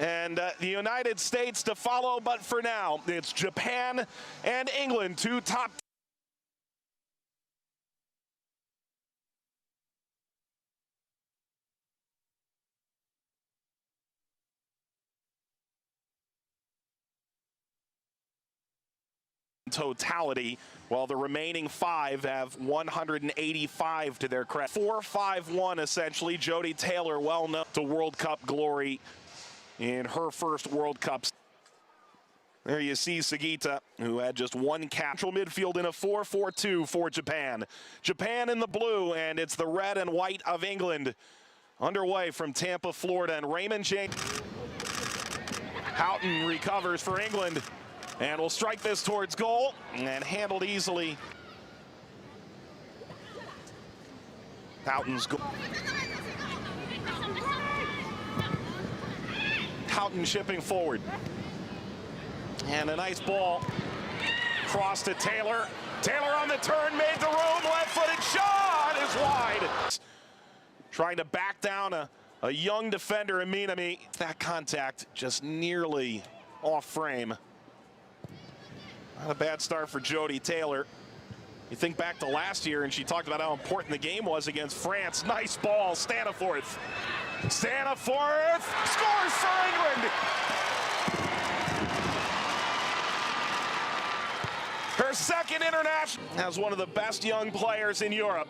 And the United States to follow, but for now, it's Japan and England, two top totality, while the remaining 5 have 185 to their credit. 4-5-1 essentially. Jodi Taylor, well known to World Cup glory in her first World Cup. There you see Sugita, who had just one central midfield in a 4-4-2 for Japan. Japan in the blue, and it's the red and white of England. Underway from Tampa, Florida, and Raymond James. Houghton recovers for England. And will strike this towards goal and handled easily. Houghton's goal. Houghton shipping forward. And a nice ball. Cross to Taylor. Taylor on the turn, made the room, left-footed shot is wide. Trying to back down a young defender, Minami. That contact just nearly off frame. Not a bad start for Jodi Taylor. You think back to last year, and she talked about how important the game was against France. Nice ball, Staniforth. Staniforth scores for England. Her second international. Has one of the best young players in Europe.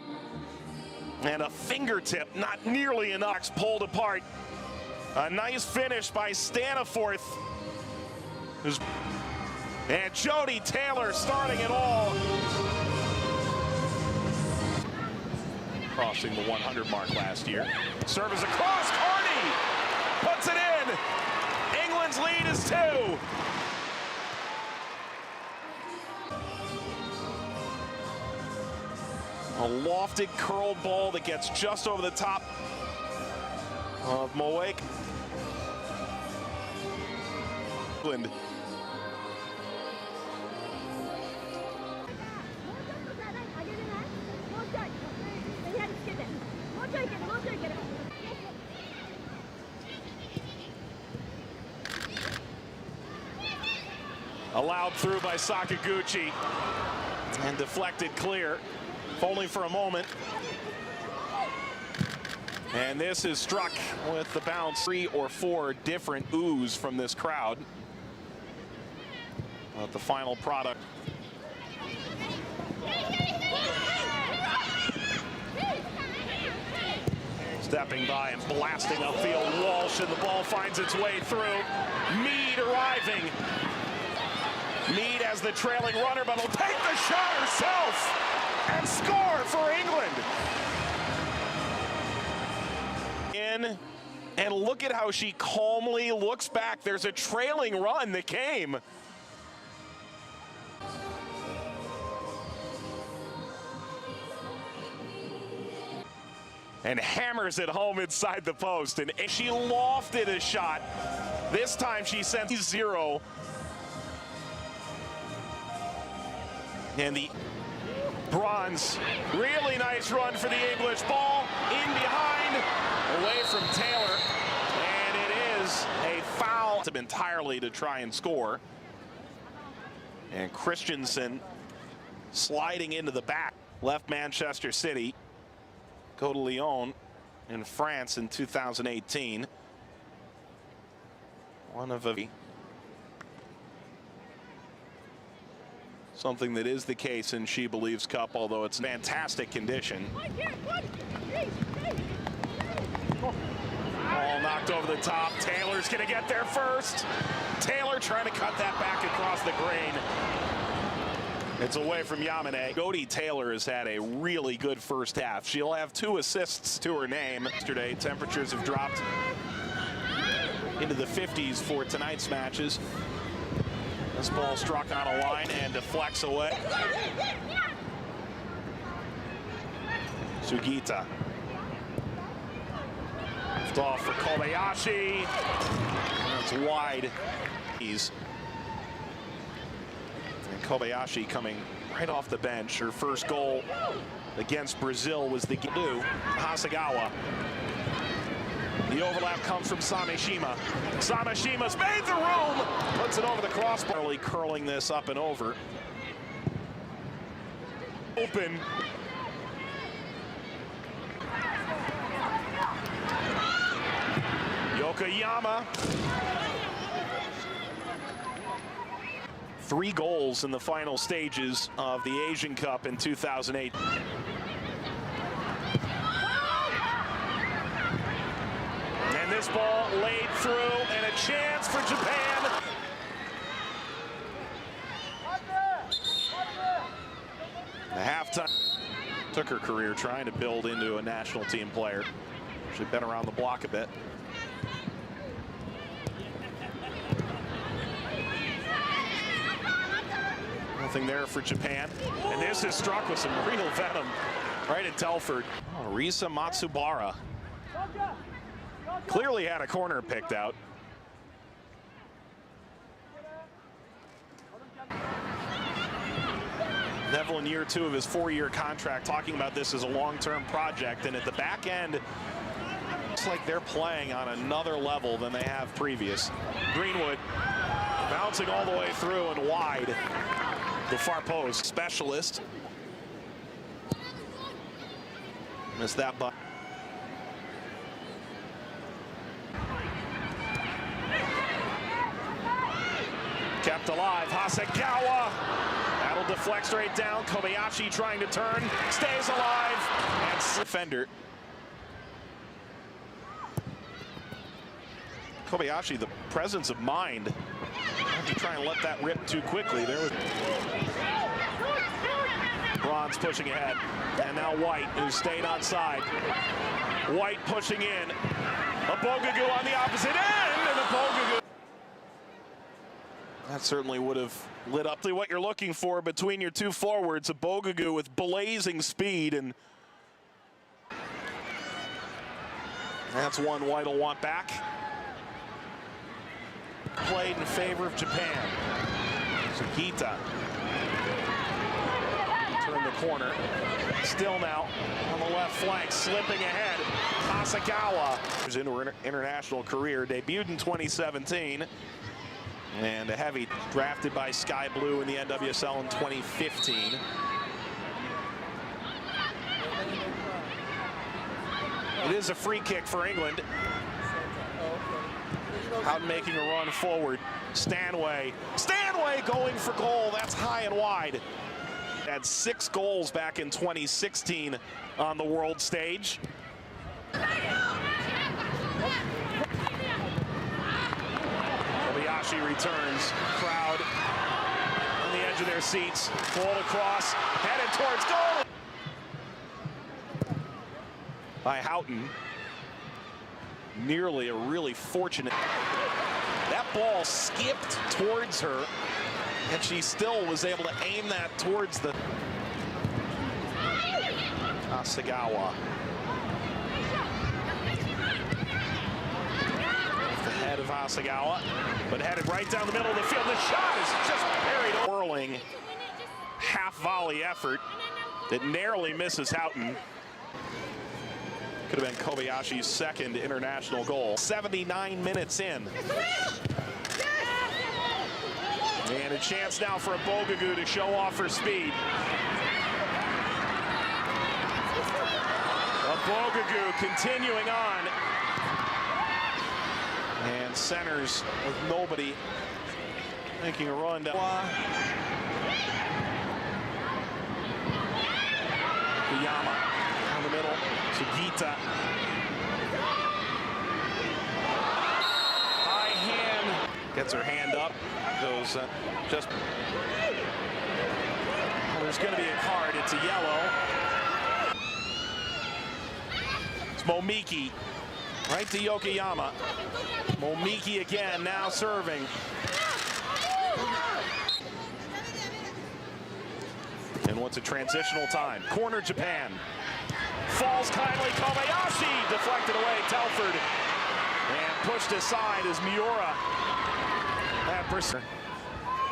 And a fingertip, not nearly enough, pulled apart. A nice finish by Staniforth. And Jodi Taylor starting it all. Crossing the 100 mark last year. Serve is across, Carney puts it in. England's lead is 2. A lofted curled ball that gets just over the top of Moek. England. Allowed through by Sakaguchi and deflected clear, if only for a moment. And this is struck with the bounce. 3 or 4 different oohs from this crowd. But the final product. Stepping by and blasting upfield, Walsh, and the ball finds its way through. Mead arriving. Mead as the trailing runner, but will take the shot herself and score for England. In, and look at how she calmly looks back. There's a trailing run that came. And hammers it home inside the post. And she lofted a shot. This time she sent 0. And the bronze, really nice run for the English. Ball in behind, away from Taylor. And it is a foul entirely to try and score. And Christensen sliding into the back. Left Manchester City. Go to Lyon in France in 2018. One of a something that is the case in SheBelieves Cup, although it's fantastic condition. Ball knocked over the top. Taylor's going to get there first. Taylor trying to cut that back across the grain. It's away from Yamane. Jodi Taylor has had a really good first half. She'll have 2 assists to her name. Yesterday, temperatures have dropped into the 50s for tonight's matches. This ball struck on a line and deflects away. Sugita. Left off for Kobayashi. That's wide. And Kobayashi coming right off the bench. Her first goal against Brazil was the Hasagawa. The overlap comes from Sameshima. Sameshima's made the room. Puts it over the crossbar. Early curling this up and over. Open. Yokoyama. 3 goals in the final stages of the Asian Cup in 2008. And this ball laid through, and a chance for Japan. The halftime took her career trying to build into a national team player. She'd been around the block a bit. Nothing there for Japan. And this is struck with some real venom right at Telford. Oh, Risa Matsubara clearly had a corner picked out. Neville in year 2 of his 4-year contract, talking about this as a long-term project, and at the back end, it's like they're playing on another level than they have previous. Greenwood bouncing all the way through and wide. The far post specialist. Missed that button. Kept alive, Hasegawa. That'll deflect straight down. Kobayashi trying to turn, stays alive, and defender. Kobayashi, the presence of mind not to try and let that rip too quickly. There was Bronze pushing ahead, and now White, who stayed on side. White pushing in. A Bogagu on the opposite end, and a Bogagu. That certainly would have lit up to what you're looking for between your 2 forwards. A Bogagu with blazing speed, and that's one White will want back. Played in favor of Japan. Sugita turned the corner. Still now on the left flank, slipping ahead. Hasegawa. His international career debuted in 2017. And a heavy drafted by Sky Blue in the NWSL in 2015. It is a free kick for England. Out making a run forward. Stanway going for goal. That's high and wide. Had 6 goals back in 2016 on the world stage. Kobayashi returns. Crowd on the edge of their seats. Ball across, headed towards goal. By Houghton. Nearly a really fortunate. That ball skipped towards her, and she still was able to aim that towards the Hasegawa. The head of Hasegawa, but headed right down the middle of the field. The shot is just buried. Whirling half volley effort that narrowly misses Houghton. Could have been Kobayashi's 2nd international goal. 79 minutes in. And a chance now for a Bogagu to show off her speed. A Bogagu continuing on. And centers with nobody making a run down. Yama in the middle. Sugita. High hand. Gets her hand up. Goes just. Well, there's going to be a card. It's a yellow. It's Momiki. Right to Yokoyama. Momiki again, now serving. And what's a transitional time? Corner Japan. Falls kindly, Kobayashi deflected away, Telford. And pushed aside as Miura.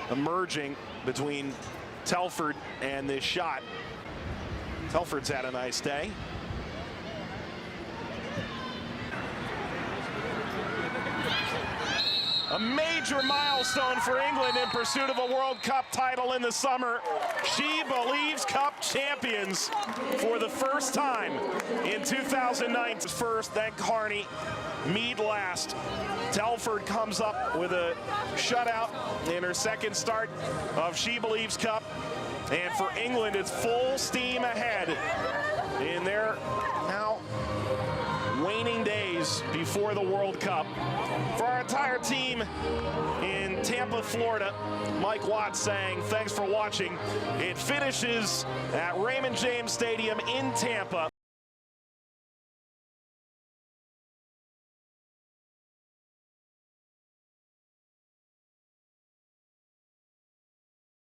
Emerging between Telford and this shot. Telford's had a nice day. A major milestone for England in pursuit of a World Cup title in the summer. SheBelieves Cup champions for the first time in 2009. First, then Carney, Mead last. Telford comes up with a shutout in her second start of SheBelieves Cup. And for England, it's full steam ahead in their now waning days before the World Cup. For our entire team in Tampa, Florida, Mike Watts saying thanks for watching. It finishes at Raymond James Stadium in Tampa.